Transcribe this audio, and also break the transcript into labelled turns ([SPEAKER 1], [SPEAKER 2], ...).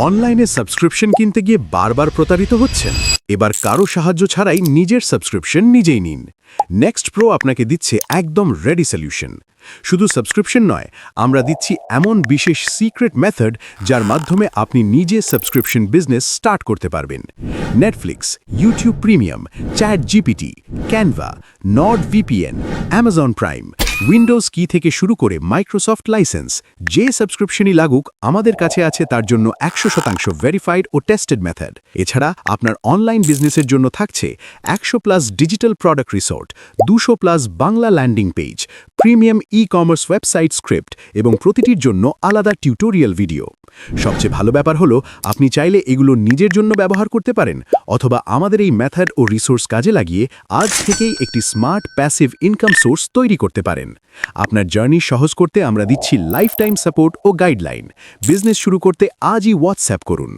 [SPEAKER 1] অনলাইনে সাবস্ক্রিপশন কিনতে গিয়ে বারবার প্রতারিত হচ্ছেন? এবার কারো সাহায্য ছাড়াই নিজের সাবস্ক্রিপশন নিজেই নিন। নেক্সট প্রো আপনাকে দিচ্ছে একদম রেডি সলিউশন। শুধু সাবস্ক্রিপশন নয়, আমরা দিচ্ছি এমন বিশেষ সিক্রেট মেথড যার মাধ্যমে আপনি নিজে সাবস্ক্রিপশন বিজনেস স্টার্ট করতে পারবেন। Netflix, YouTube premium, chat GPT, Canva, Nord VPN, Amazon prime, Windows কি থেকে শুরু করে মাইক্রোসফট লাইসেন্স, যে সাবস্ক্রিপশনই লাগুক আমাদের কাছে আছে তার জন্য 100% ভেরিফাইড ও টেস্টেড মেথড। এছাড়া আপনার অনলাইন বিজনেসের জন্য থাকছে 100+ digital product resort, 200+ Bangla landing page, premium e-commerce website script এবং প্রতিটির জন্য আলাদা টিউটোরিয়াল ভিডিও। সবচেয়ে ভালো ব্যাপার হলো আপনি চাইলে এগুলো নিজের জন্য ব্যবহার করতে পারেন অথবা আমাদের এই মেথড ও রিসোর্স কাজে লাগিয়ে আজ থেকেই একটি স্মার্ট প্যাসিভ ইনকাম সোর্স তৈরি করতে পারেন। আপনার জার্নি সহজ করতে আমরা দিচ্ছি লাইফ টাইম সাপোর্ট ও গাইডলাইন। বিজনেস শুরু করতে আজই হোয়াটসঅ্যাপ করুন।